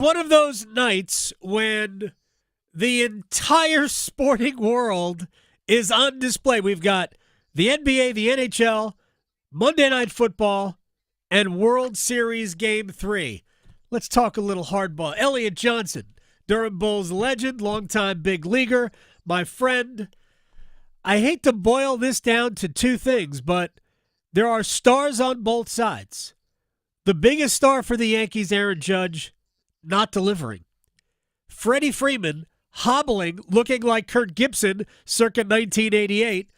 One of those nights when the entire sporting world is on display. We've got the NBA, the NHL, Monday Night Football, and World Series Game 3. Let's talk a little hardball. Elliot Johnson, Durham Bulls legend, longtime big leaguer, my friend. I hate to boil this down to two things, but there are stars on both sides. The biggest star for the Yankees, Aaron Judge, not delivering. Freddie Freeman, hobbling, looking like Kurt Gibson circa 1988,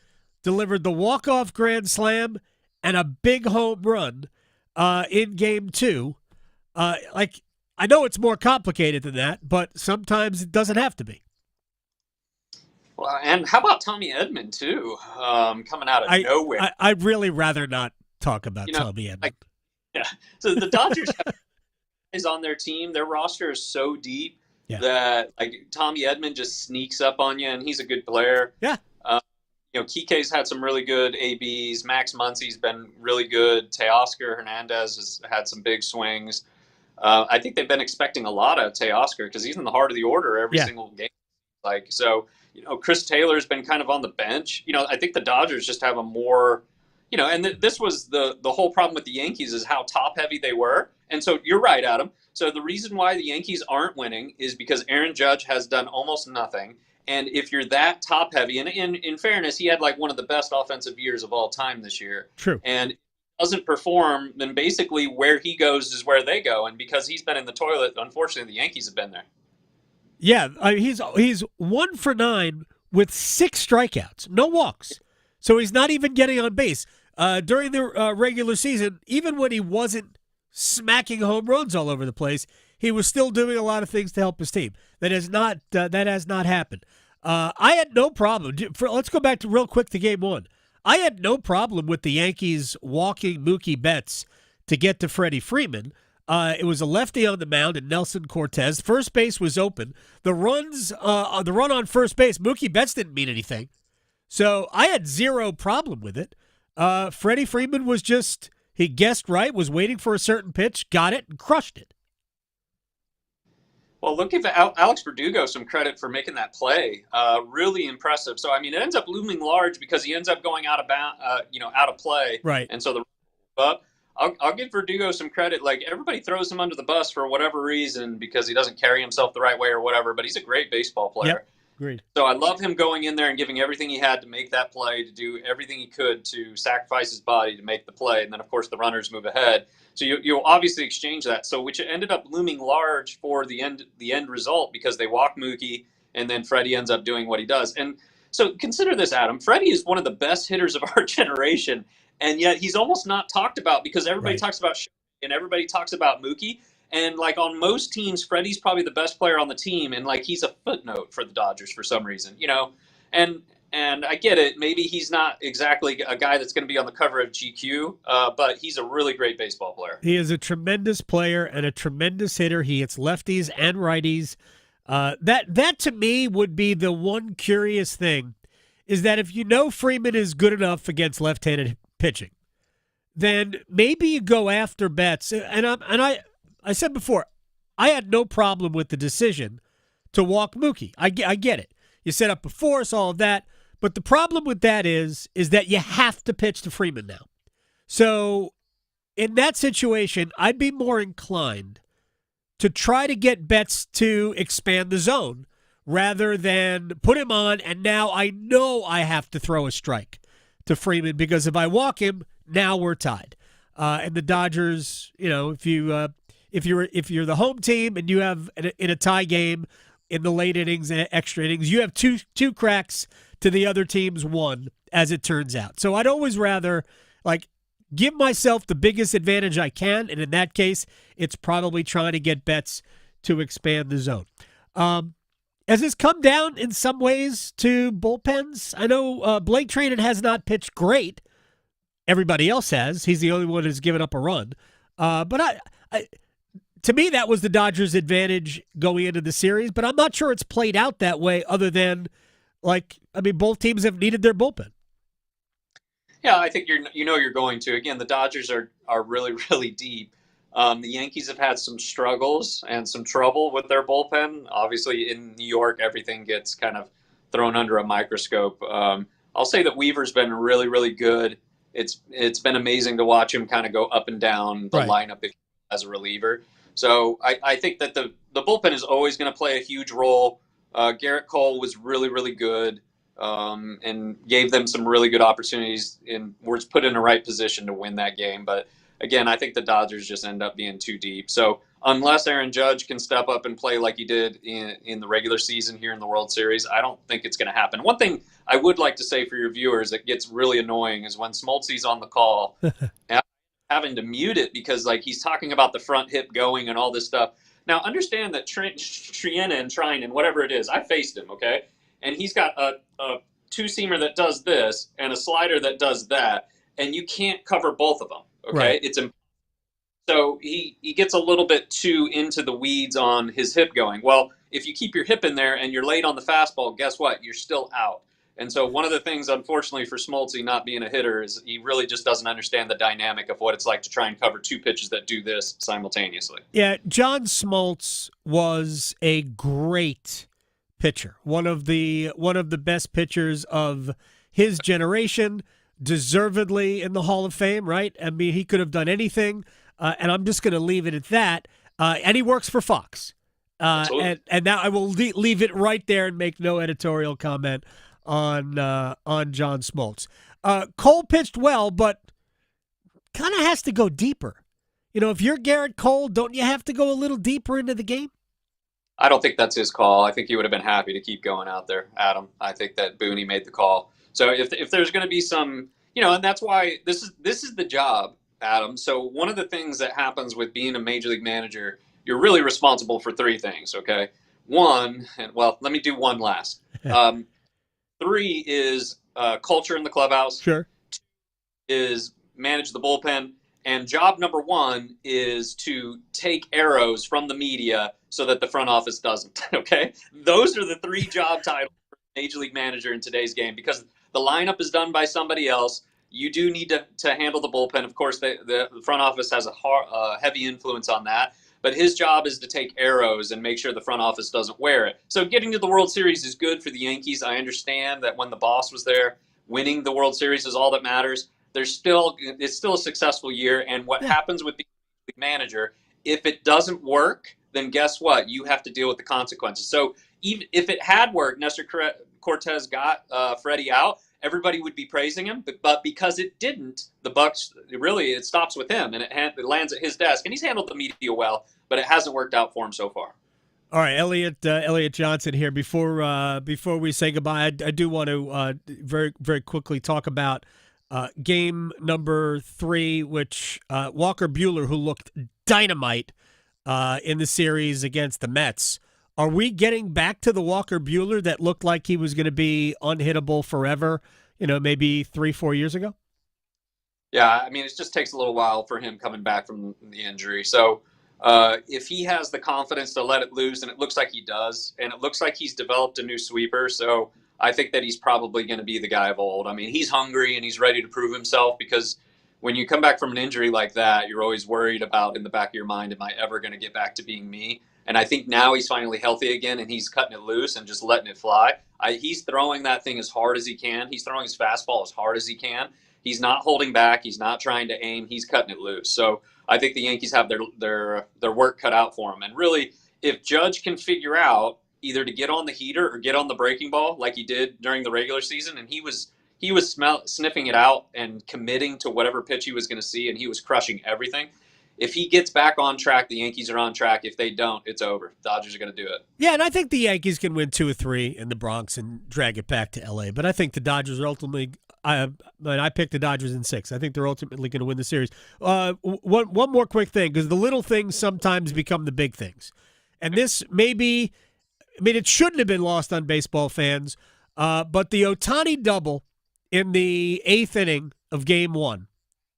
delivered the walk-off grand slam and a big home run in Game 2. I know it's more complicated than that, but sometimes it doesn't have to be. Well, and how about Tommy Edman, too, coming out of nowhere? I'd really rather not talk about Tommy Edman. Yeah. So the Dodgers have guys on their team. Their roster is so deep that Tommy Edman just sneaks up on you, and he's a good player. Yeah. Kike's had some really good ABs. Max Muncy's been really good. Teoscar Hernandez has had some big swings. I think they've been expecting a lot of Teoscar because he's in the heart of the order every single game. Chris Taylor's been kind of on the bench. I think the Dodgers just have a more, and this was the whole problem with the Yankees is how top heavy they were. And so you're right, Adam. So the reason why the Yankees aren't winning is because Aaron Judge has done almost nothing. And if you're that top heavy, and in fairness, he had one of the best offensive years of all time this year. True. And doesn't perform, then basically where he goes is where they go. And because he's been in the toilet, unfortunately, the Yankees have been there. Yeah, he's 1 for 9 with 6 strikeouts, no walks. So he's not even getting on base. During the regular season, even when he wasn't smacking home runs all over the place, he was still doing a lot of things to help his team. That has not happened. I had no problem. Let's go back to real quick to Game 1. I had no problem with the Yankees walking Mookie Betts to get to Freddie Freeman. It was a lefty on the mound and Nelson Cortez. First base was open. The run on first base, Mookie Betts didn't mean anything. So I had zero problem with it. Freddie Freeman was he guessed right, was waiting for a certain pitch, got it, and crushed it. Well, look, give Alex Verdugo some credit for making that play. Really impressive. So, it ends up looming large because he ends up going out of play. Right. And so I'll give Verdugo some credit. Everybody throws him under the bus for whatever reason because he doesn't carry himself the right way or whatever, but he's a great baseball player. Yep. Agreed. So I love him going in there and giving everything he had to make that play, to do everything he could to sacrifice his body to make the play. And then, of course, the runners move ahead. So you'll obviously exchange that. So which ended up looming large for the end result because they walk Mookie and then Freddie ends up doing what he does. And so consider this, Adam. Freddie is one of the best hitters of our generation, and yet he's almost not talked about because everybody talks about Shohei and everybody talks about Mookie. And on most teams, Freddie's probably the best player on the team, and he's a footnote for the Dodgers for some reason, And I get it. Maybe he's not exactly a guy that's going to be on the cover of GQ, but he's a really great baseball player. He is a tremendous player and a tremendous hitter. He hits lefties and righties. That to me would be the one curious thing, is that if Freeman is good enough against left-handed pitching, then maybe you go after Betts. And I said before, I had no problem with the decision to walk Mookie. I get it. You set up a force, all of that. But the problem with that is that you have to pitch to Freeman now. So in that situation, I'd be more inclined to try to get Betts to expand the zone rather than put him on, and now I know I have to throw a strike to Freeman because if I walk him, now we're tied. And the Dodgers, if you're the home team and you have in a tie game in the late innings and extra innings, you have two cracks to the other team's one, as it turns out. So I'd always rather give myself the biggest advantage I can, and in that case, it's probably trying to get Betts to expand the zone. Has this come down in some ways to bullpens? I know Blake Trinan has not pitched great. Everybody else has. He's the only one who's given up a run. But to me, that was the Dodgers' advantage going into the series, but I'm not sure it's played out that way other than, both teams have needed their bullpen. Yeah, I think you're going to. Again, the Dodgers are really, really deep. The Yankees have had some struggles and some trouble with their bullpen. Obviously, in New York, everything gets kind of thrown under a microscope. I'll say that Weaver's been really, really good. It's been amazing to watch him kind of go up and down the Right. lineup as a reliever. So I think that the bullpen is always going to play a huge role. Garrett Cole was really, really good and gave them some really good opportunities and was put in the right position to win that game. But again, I think the Dodgers just end up being too deep. So unless Aaron Judge can step up and play like he did in the regular season here in the World Series, I don't think it's going to happen. One thing I would like to say for your viewers that gets really annoying is when Smoltzy's on the call, having to mute it because like he's talking about the front hip going and all this stuff. Now understand that Triana and Trine and whatever it is, I faced him, okay? And he's got a two-seamer that does this and a slider that does that, and you can't cover both of them, okay? Right. It's so he gets a little bit too into the weeds on his hip going. Well, if you keep your hip in there and you're late on the fastball, guess what? You're still out. And so one of the things, unfortunately, for Smoltzy not being a hitter is he really just doesn't understand the dynamic of what it's like to try and cover two pitches that do this simultaneously. Yeah, John Smoltz was a great pitcher, one of the best pitchers of his generation, deservedly in the Hall of Fame, right? I mean, he could have done anything, and I'm just going to leave it at that. And he works for Fox. And now I will leave it right there and make no editorial comment on John Smoltz. Cole pitched well, but kind of has to go deeper. You know, if you're Garrett Cole, don't you have to go a little deeper into the game? I don't think that's his call. I think he would have been happy to keep going out there, Adam. I think that Booney made the call. So if there's going to be some, and that's why this is the job, Adam. So one of the things that happens with being a major league manager, you're really responsible for three things, okay? One, and well, let me do one last. Three is culture in the clubhouse. Sure. Two is manage the bullpen. And job number one is to take arrows from the media so that the front office doesn't, okay? Those are the three job titles for a major league manager in today's game because the lineup is done by somebody else. You do need to handle the bullpen. Of course, the front office has a heavy influence on that. But his job is to take arrows and make sure the front office doesn't wear it. So getting to the World Series is good for the Yankees. I understand that when the boss was there, winning the World Series is all that matters. It's still a successful year. And what happens with being a manager, if it doesn't work, then guess what? You have to deal with the consequences. So even if it had worked, Nestor Cortez got Freddie out, everybody would be praising him. But because it didn't, the Bucks really it stops with him and it lands at his desk. And he's handled the media well, but it hasn't worked out for him so far. All right, Elliot Johnson here. Before we say goodbye, I do want to very very quickly talk about game number 3, which Walker Buehler, who looked dynamite in the series against the Mets. Are we getting back to the Walker Buehler that looked like he was going to be unhittable forever, maybe 3-4 years ago? Yeah, I mean, it just takes a little while for him coming back from the injury. So if he has the confidence to let it loose, and it looks like he does, and it looks like he's developed a new sweeper, so I think that he's probably going to be the guy of old. I mean, he's hungry and he's ready to prove himself because when you come back from an injury like that, you're always worried about in the back of your mind, am I ever going to get back to being me? And I think now he's finally healthy again and he's cutting it loose and just letting it fly. He's throwing that thing as hard as he can. He's throwing his fastball as hard as he can. He's not holding back. He's not trying to aim. He's cutting it loose. So I think the Yankees have their work cut out for them. And really, if Judge can figure out either to get on the heater or get on the breaking ball like he did during the regular season, and he was sniffing it out and committing to whatever pitch he was going to see, and he was crushing everything. If he gets back on track, the Yankees are on track. If they don't, it's over. Dodgers are going to do it. Yeah, and I think the Yankees can win 2 or 3 in the Bronx and drag it back to L.A., but I think the Dodgers are ultimately I picked the Dodgers in 6. I think they're ultimately going to win the series. One more quick thing, because the little things sometimes become the big things. And this maybe, it shouldn't have been lost on baseball fans, but the Ohtani double in the 8th inning of Game 1,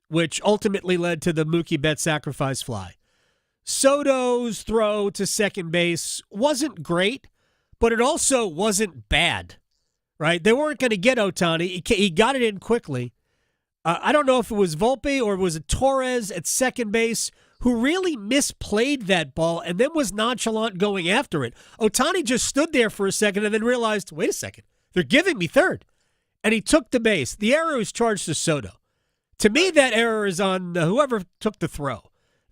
which ultimately led to the Mookie Betts sacrifice fly. Soto's throw to second base wasn't great, but it also wasn't bad, right? They weren't going to get Ohtani. He got it in quickly. I don't know if it was Volpe or was it Torres at second base who really misplayed that ball and then was nonchalant going after it. Ohtani just stood there for a second and then realized, wait a second, they're giving me third. And he took the base. The error was charged to Soto. To me, that error is on whoever took the throw.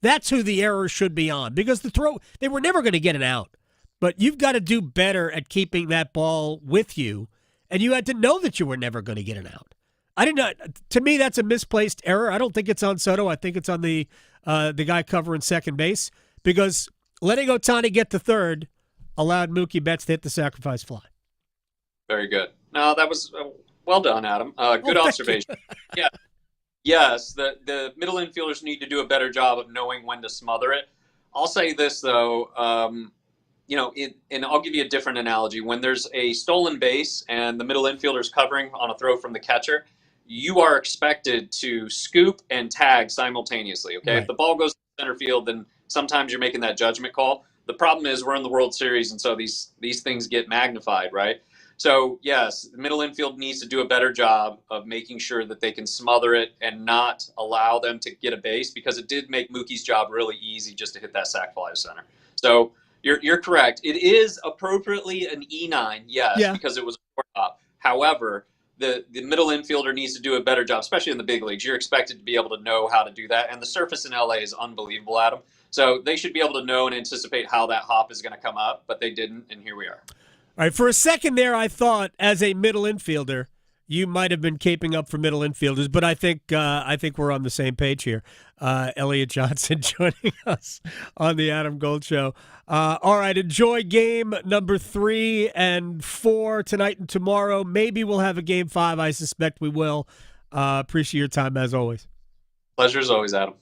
That's who the error should be on, because the throw, they were never going to get it out. But you've got to do better at keeping that ball with you, and you had to know that you were never going to get it out. I did not. To me, that's a misplaced error. I don't think it's on Soto. I think it's on the guy covering second base, because letting Ohtani get to third allowed Mookie Betts to hit the sacrifice fly. Very good. No, that was well done, Adam. Good observation. Yeah. Yes, the middle infielders need to do a better job of knowing when to smother it. I'll say this, though, and I'll give you a different analogy. When there's a stolen base and the middle infielder's covering on a throw from the catcher, you are expected to scoop and tag simultaneously, okay? Right. If the ball goes to center field, then sometimes you're making that judgment call. The problem is we're in the World Series, and so these things get magnified, right? So, yes, the middle infield needs to do a better job of making sure that they can smother it and not allow them to get a base, because it did make Mookie's job really easy just to hit that sac fly to center. So you're correct. It is appropriately an E9, yes, because it was a shortstop. However, the middle infielder needs to do a better job, especially in the big leagues. You're expected to be able to know how to do that, and the surface in LA is unbelievable, Adam. So they should be able to know and anticipate how that hop is going to come up, but they didn't, and here we are. All right, for a second there, I thought as a middle infielder, you might have been caping up for middle infielders, but I think we're on the same page here. Elliot Johnson joining us on the Adam Gold Show. All right, enjoy game number 3 and 4 tonight and tomorrow. Maybe we'll have a game 5. I suspect we will. Appreciate your time as always. Pleasure as always, Adam.